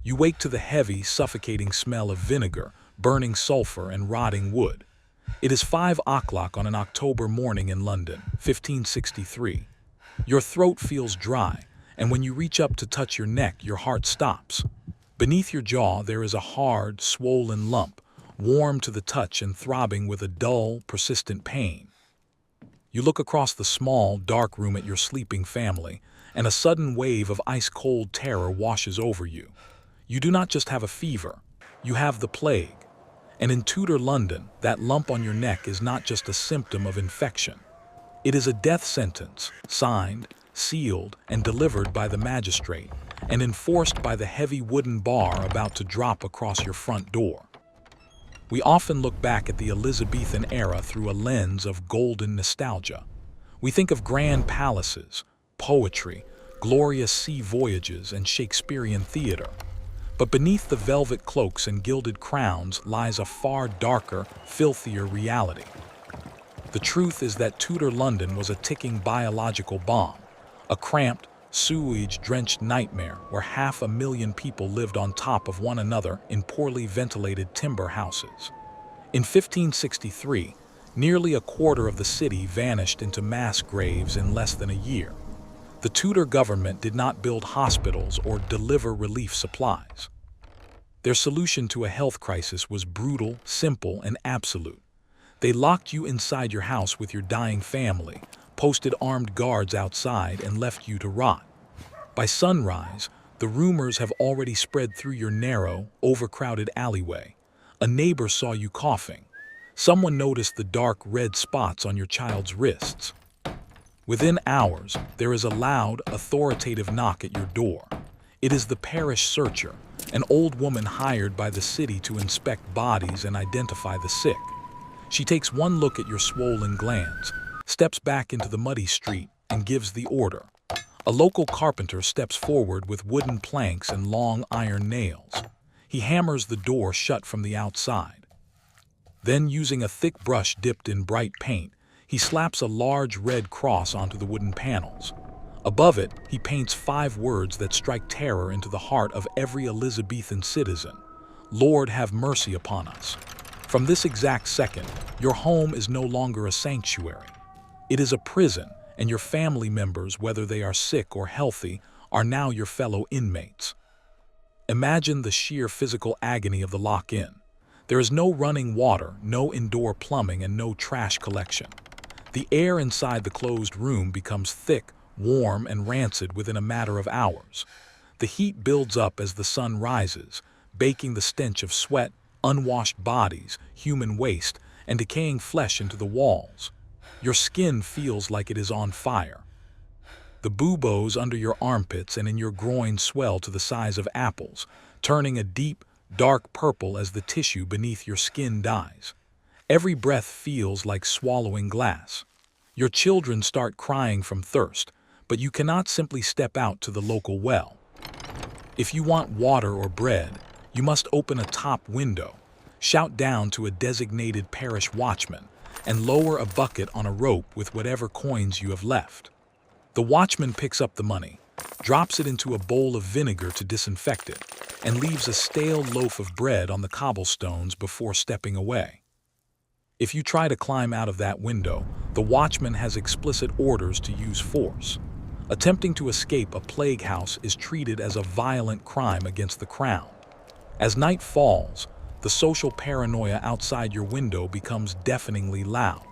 You wake to the heavy, suffocating smell of vinegar, burning sulfur, and rotting wood. It is 5 o'clock on an October morning in London, 1563. Your throat feels dry, and when you reach up to touch your neck, your heart stops. Beneath your jaw, there is a hard, swollen lump, warm to the touch and throbbing with a dull, persistent pain. You look across the small, dark room at your sleeping family, and a sudden wave of ice-cold terror washes over you. You do not just have a fever, you have the plague. And in Tudor London, that lump on your neck is not just a symptom of infection. It is a death sentence, signed, sealed, and delivered by the magistrate, and enforced by the heavy wooden bar about to drop across your front door. We often look back at the Elizabethan era through a lens of golden nostalgia. We think of grand palaces, poetry, glorious sea voyages, and Shakespearean theater. But beneath the velvet cloaks and gilded crowns lies a far darker, filthier reality. The truth is that Tudor London was a ticking biological bomb, a cramped, sewage-drenched nightmare where 500,000 people lived on top of one another in poorly ventilated timber houses. In 1563, nearly a quarter of the city vanished into mass graves in less than a year. The Tudor government did not build hospitals or deliver relief supplies. Their solution to a health crisis was brutal, simple, and absolute. They locked you inside your house with your dying family, posted armed guards outside, and left you to rot. By sunrise, the rumors have already spread through your narrow, overcrowded alleyway. A neighbor saw you coughing. Someone noticed the dark red spots on your child's wrists. Within hours, there is a loud, authoritative knock at your door. It is the parish searcher, an old woman hired by the city to inspect bodies and identify the sick. She takes one look at your swollen glands, steps back into the muddy street, and gives the order. A local carpenter steps forward with wooden planks and long iron nails. He hammers the door shut from the outside. Then, using a thick brush dipped in bright paint, he slaps a large red cross onto the wooden panels. Above it, he paints 5 words that strike terror into the heart of every Elizabethan citizen: "Lord, have mercy upon us." From this exact second, your home is no longer a sanctuary. It is a prison, and your family members, whether they are sick or healthy, are now your fellow inmates. Imagine the sheer physical agony of the lock-in. There is no running water, no indoor plumbing, and no trash collection. The air inside the closed room becomes thick, warm, and rancid within a matter of hours. The heat builds up as the sun rises, baking the stench of sweat, unwashed bodies, human waste, and decaying flesh into the walls. Your skin feels like it is on fire. The buboes under your armpits and in your groin swell to the size of apples, turning a deep, dark purple as the tissue beneath your skin dies. Every breath feels like swallowing glass. Your children start crying from thirst, but you cannot simply step out to the local well. If you want water or bread, you must open a top window, shout down to a designated parish watchman, and lower a bucket on a rope with whatever coins you have left. The watchman picks up the money, drops it into a bowl of vinegar to disinfect it, and leaves a stale loaf of bread on the cobblestones before stepping away. If you try to climb out of that window, the watchman has explicit orders to use force. Attempting to escape a plague house is treated as a violent crime against the crown. As night falls, the social paranoia outside your window becomes deafeningly loud.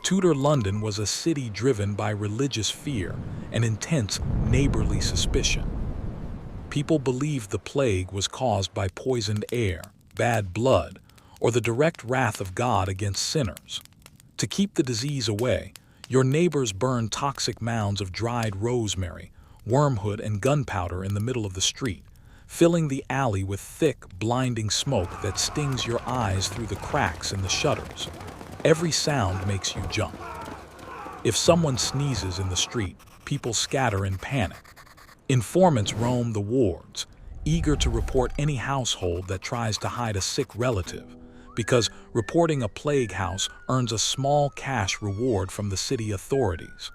Tudor London was a city driven by religious fear and intense neighborly suspicion. People believed the plague was caused by poisoned air, bad blood, or the direct wrath of God against sinners. To keep the disease away, your neighbors burned toxic mounds of dried rosemary, wormwood, and gunpowder in the middle of the street, filling the alley with thick, blinding smoke that stings your eyes through the cracks in the shutters. Every sound makes you jump. If someone sneezes in the street, people scatter in panic. Informants roam the wards, eager to report any household that tries to hide a sick relative, because reporting a plague house earns a small cash reward from the city authorities.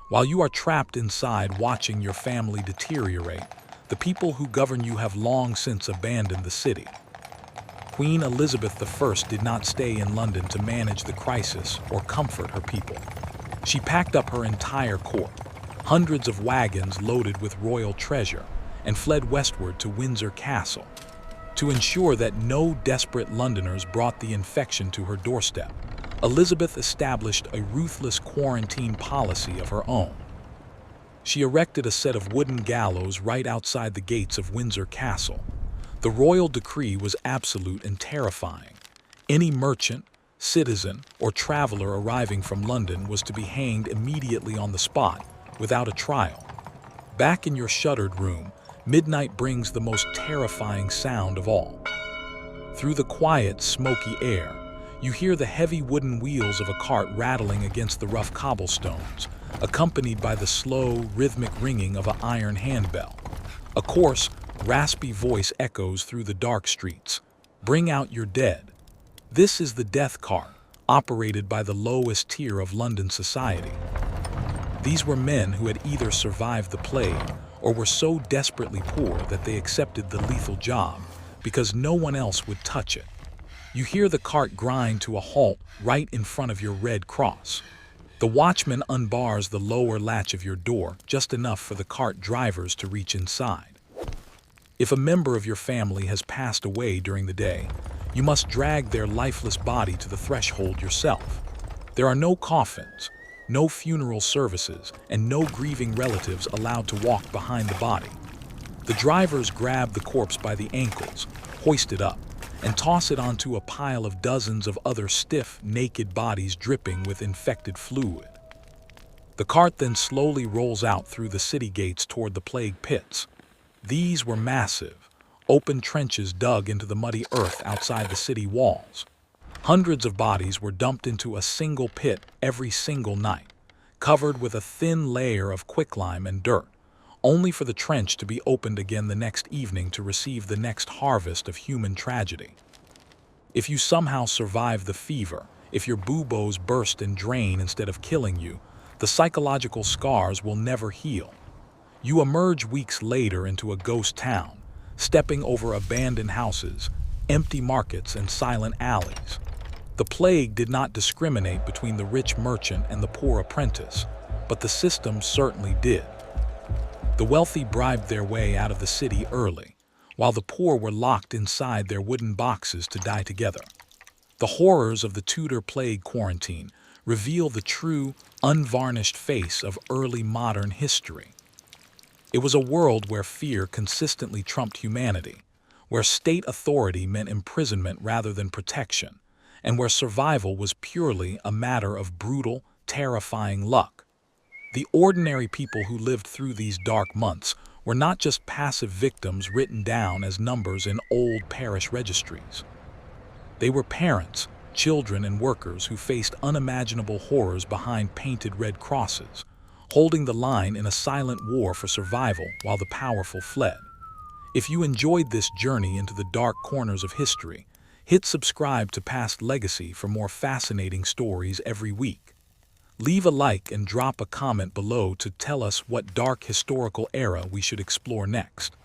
While you are trapped inside watching your family deteriorate, The people who govern you have long since abandoned the city. Queen Elizabeth I did not stay in London to manage the crisis or comfort her people. She packed up her entire court, hundreds of wagons loaded with royal treasure, and fled westward to Windsor Castle to ensure that no desperate Londoners brought the infection to her doorstep. Elizabeth established a ruthless quarantine policy of her own. She erected a set of wooden gallows right outside the gates of Windsor Castle. The royal decree was absolute and terrifying. Any merchant, citizen, or traveler arriving from London was to be hanged immediately on the spot, without a trial. Back in your shuttered room, midnight brings the most terrifying sound of all. Through the quiet, smoky air, you hear the heavy wooden wheels of a cart rattling against the rough cobblestones, accompanied by the slow, rhythmic ringing of an iron handbell. A coarse, raspy voice echoes through the dark streets. Bring out your dead. This is the death cart, operated by the lowest tier of London society. These were men who had either survived the plague or were so desperately poor that they accepted the lethal job because no one else would touch it. You hear the cart grind to a halt right in front of your red cross. The watchman unbars the lower latch of your door just enough for the cart drivers to reach inside. If a member of your family has passed away during the day, you must drag their lifeless body to the threshold yourself. There are no coffins, no funeral services, and no grieving relatives allowed to walk behind the body. The drivers grab the corpse by the ankles, hoist it up, and toss it onto a pile of dozens of other stiff, naked bodies dripping with infected fluid. The cart then slowly rolls out through the city gates toward the plague pits. These were massive, open trenches dug into the muddy earth outside the city walls. Hundreds of bodies were dumped into a single pit every single night, covered with a thin layer of quicklime and dirt, only for the trench to be opened again the next evening to receive the next harvest of human tragedy. If you somehow survive the fever, if your buboes burst and drain instead of killing you, the psychological scars will never heal. You emerge weeks later into a ghost town, stepping over abandoned houses, empty markets, and silent alleys. The plague did not discriminate between the rich merchant and the poor apprentice, but the system certainly did. The wealthy bribed their way out of the city early, while the poor were locked inside their wooden boxes to die together. The horrors of the Tudor plague quarantine reveal the true, unvarnished face of early modern history. It was a world where fear consistently trumped humanity, where state authority meant imprisonment rather than protection, and where survival was purely a matter of brutal, terrifying luck. The ordinary people who lived through these dark months were not just passive victims written down as numbers in old parish registries. They were parents, children, and workers who faced unimaginable horrors behind painted red crosses, holding the line in a silent war for survival while the powerful fled. If you enjoyed this journey into the dark corners of history, hit subscribe to Past Legacy for more fascinating stories every week. Leave a like and drop a comment below to tell us what dark historical era we should explore next.